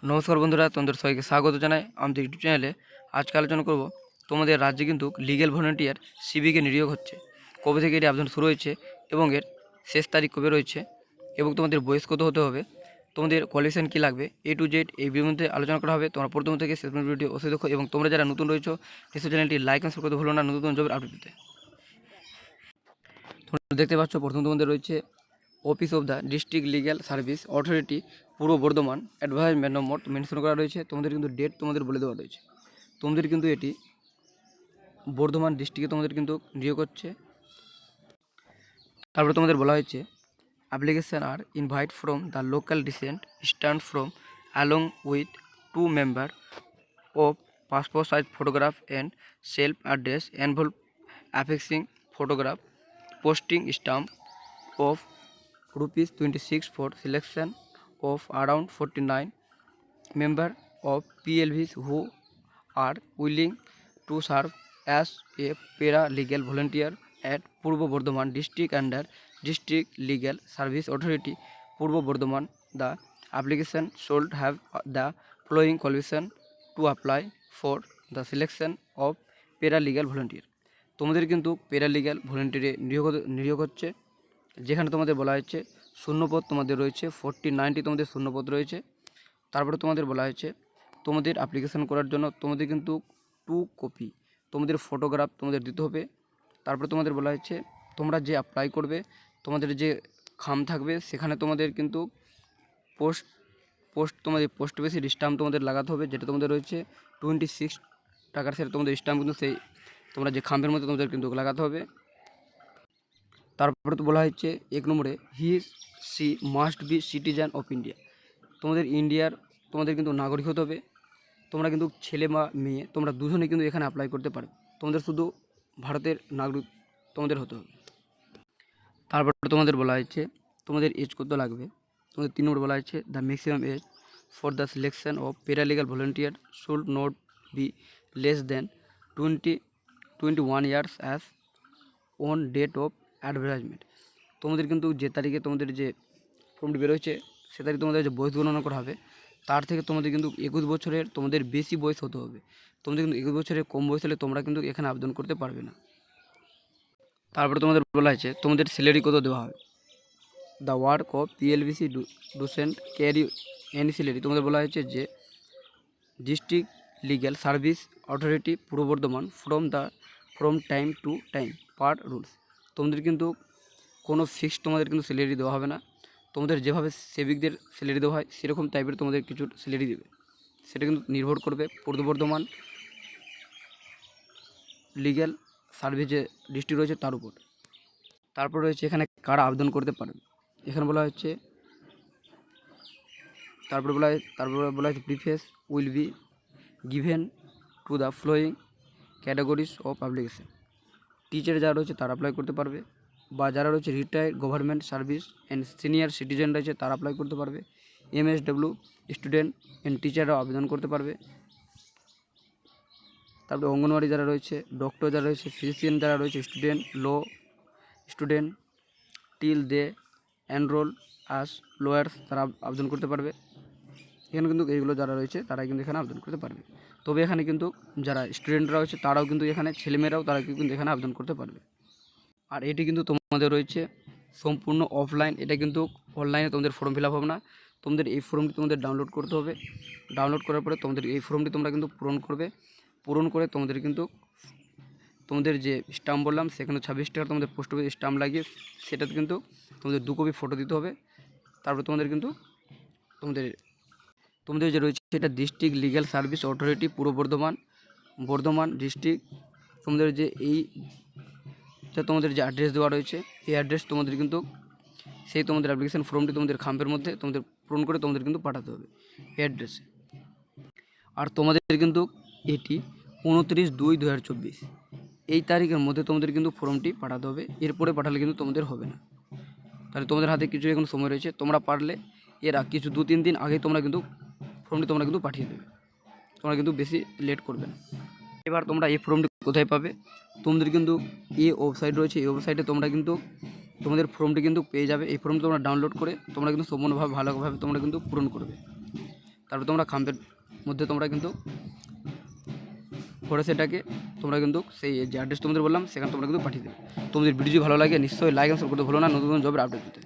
নমস্কার বন্ধুরা, তোমাদের সবাইকে স্বাগত জানাই আমাদের ইউটিউব চ্যানেলে। আজকে আলোচনা করব তোমাদের রাজ্যে কিন্তু লিগ্যাল ভলেন্টিয়ার সিভিকে নিয়োগ হচ্ছে, কবে থেকে এটি আবেদন শুরু হয়েছে এবং এর শেষ তারিখ কবে রয়েছে এবং তোমাদের বয়স কত হতে হবে, তোমাদের কোয়ালিফিকেশন কী লাগবে, A to Z এই ভিডিওর মধ্যে আলোচনা করা হবে। তোমরা প্রথম থেকে শেষ পর্যন্ত ভিডিও অবশ্যই দেখো এবং তোমরা যারা নতুন রয়েছো নিশ্চয়ই চ্যানেলটি লাইক এবং সাবস্ক্রাইব করতে ভুলো না নতুন জবের আপডেট পেতে। তোমরা দেখতে পাচ্ছ প্রথম তোমাদের রয়েছে office of the district legal service authority Purba Bardhaman, advertisement number mention করা রয়েছে। তোমাদের কিন্তু ডেট তোমাদের বলে দেওয়া রয়েছে। তোমাদের কিন্তু এটি বর্ধমান ডিস্ট্রিক্টে তোমাদের কিন্তু নিয়োগ হচ্ছে। তারপরে তোমাদের বলা হয়েছে অ্যাপ্লিকেশন আর invite from the local decent stand from along with 2 member of passport size photograph and self address envelope affixing photograph posting stamp of ₹26 for selection of around 49 member of PLVs who are willing to serve as a para-legal volunteer at Purbo Bardhaman district under District Legal Service Authority, Purbo Bardhaman. The application should have the following qualification to apply for the selection of para-legal volunteer. তোমাদের কিন্তু প্যারালিগ্যাল ভলেন্টিয়ারে নিয়োগ হচ্ছে, যেখানে তোমাদের বলা হয়েছে শূন্যপদ তোমাদের রয়েছে 49টি তোমাদের শূন্যপদ রয়েছে। তারপরে তোমাদের বলা হয়েছে তোমাদের অ্যাপ্লিকেশন করার জন্য তোমাদের কিন্তু 2 কপি তোমাদের ফটোগ্রাফ তোমাদের দিতে হবে। তারপরে তোমাদের বলা হয়েছে তোমরা যে অ্যাপ্লাই করবে তোমাদের যে খাম থাকবে সেখানে তোমাদের কিন্তু তোমাদের পোস্ট বেসিক স্ট্যাম্প তোমাদের লাগাতে হবে, যেটা তোমাদের রয়েছে 26 টাকার। সেটা তোমাদের স্ট্যাম্প কিন্তু সেই তোমরা যে খাম্পের মধ্যে তোমাদের কিন্তু লাগাতে হবে। তারপরে তো বলা হয়েছে 1 নম্বরে C must be citizen of India. তোমাদের ইন্ডিয়ার তোমাদের কিন্তু নাগরিক হতে হবে। তোমরা কিন্তু ছেলে বা মেয়ে তোমরা দুজনে কিন্তু এখানে অ্যাপ্লাই করতে পারবে। তোমাদের শুধু ভারতের নাগরিক তোমাদের হতে হবে। তারপরে তোমাদের বলা হয়েছে তোমাদের এজ কত লাগবে। তোমাদের 3 নম্বর বলা হয়েছে the maximum age for the selection of paralegal volunteer should not be less than 21 years as on date of advertisement. তোমাদের কিন্তু যে তারিখে তোমাদের যে ফর্মটি বেরোচ্ছে সে তারিখে তোমাদের যে বয়স গণনা করা হবে তার থেকে তোমাদের কিন্তু 21 বছরের তোমাদের বেশি বয়স হতে হবে। তোমাদের কিন্তু 21 বছরের কম বয়স হলে তোমরা কিন্তু এখানে আবেদন করতে পারবে না। তারপরে তোমাদের বলা হয়েছে তোমাদের স্যালারি কত দেওয়া হবে। The work of PLVC doesn't carry any salary. তোমাদের বলা হয়েছে যে district legal service authority Purba Bardhaman from time to time per rules. তোমাদের কিন্তু কোনো ফিক্সড তোমাদের কিন্তু স্যালারি দেওয়া হবে না। তোমাদের যেভাবে সেবিকদের স্যালারি দেওয়া হয় সেরকম টাইপের তোমাদের কিছু স্যালারি দেবে, সেটা কিন্তু নির্ভর করবে পূর্ব বর্ধমান লিগ্যাল সার্ভিস যে ডিস্ট্রিক্ট রয়েছে তার উপর। তারপর রয়েছে এখানে কারা আবেদন করতে পারবে। এখানে বলা হচ্ছে তারপরে বলা হয়েছে preface will be given to the following categories of application. Teacher যারা রয়েছে তারা অ্যাপ্লাই করতে পারবে, বা যারা রয়েছে retired government service and senior citizen রয়েছে তারা অ্যাপ্লাই করতে পারবে। MSW স্টুডেন্ট অ্যান্ড টিচাররাও আবেদন করতে পারবে। তারপরে অঙ্গনওয়াড়ি যারা রয়েছে, ডক্টর যারা রয়েছে, ফিজিশিয়ান যারা রয়েছে, student law student till they enroll as lawyers তারা আবেদন করতে পারবে। এখানে কিন্তু এইগুলো যারা রয়েছে তারা কিন্তু এখানে আবেদন করতে পারবে। তবে এখানে কিন্তু যারা স্টুডেন্টরা রয়েছে তারাও কিন্তু এখানে ছেলেমেয়েরাও তারা কিন্তু এখানে আবেদন করতে পারবে। আর এটি কিন্তু তোমাদের রয়েছে সম্পূর্ণ অফলাইন, এটা কিন্তু অনলাইনে তোমাদের ফর্ম ফিল আপ হবে না। তোমাদের এই ফর্মটি তোমাদের ডাউনলোড করতে হবে। ডাউনলোড করার পরে তোমাদের এই ফর্মটি তোমরা কিন্তু পূরণ করবে। পূরণ করে তোমাদের কিন্তু তোমাদের যে স্টাম্প বললাম সেখানে 26 টাকা তোমাদের পোস্ট অফিস স্টাম্প লাগিয়ে সেটাতে কিন্তু তোমাদের 2 কপি ফটো দিতে হবে। তারপর তোমাদের কিন্তু তোমাদের যে রয়েছে সেটা district legal service authority Purba Bardhaman district. তোমাদের যে তোমাদের যে অ্যাড্রেস দেওয়া রয়েছে এই অ্যাড্রেস তোমাদের কিন্তু সেই তোমাদের অ্যাপ্লিকেশন ফর্মটি তোমাদের খাম্পের মধ্যে তোমাদের পূরণ করে তোমাদের কিন্তু পাঠাতে হবে এই অ্যাড্রেসে। আর তোমাদের কিন্তু এটি 29/2/2024 এই তারিখের মধ্যে তোমাদের কিন্তু ফর্মটি পাঠাতে হবে। এরপরে পাঠালে কিন্তু তোমাদের হবে না। তাহলে তোমাদের হাতে কিছু এখন সময় রয়েছে, তোমরা পারলে এর কিছু 2-3 দিন আগেই তোমরা কিন্তু ফর্মটি তোমরা কিন্তু পাঠিয়ে দেবে। তোমরা কিন্তু বেশি লেট করবে না। এবার তোমরা এই ফর্মটি কোথায় পাবে। তোমাদের কিন্তু এই ওয়েবসাইট রয়েছে, এই ওয়েবসাইটে তোমরা কিন্তু তোমাদের ফর্মটি কিন্তু পেয়ে যাবে। এই ফর্মটি তোমরা ডাউনলোড করে তোমরা কিন্তু সম্পূর্ণভাবে ভালোভাবে তোমরা কিন্তু পূরণ করবে। তারপর তোমরা খাম্পের মধ্যে তোমরা কিন্তু করে সেটাকে তোমরা কিন্তু সেই যে অ্যাড্রেস তোমাদের বললাম সেখানে তোমরা কিন্তু পাঠিয়ে দেবে। তোমাদের ভিডিও ভালো লাগে নিশ্চয়ই লাইক এবং শেয়ার করতে ভুলো না নতুন নতুন জবের আপডেট দিতে।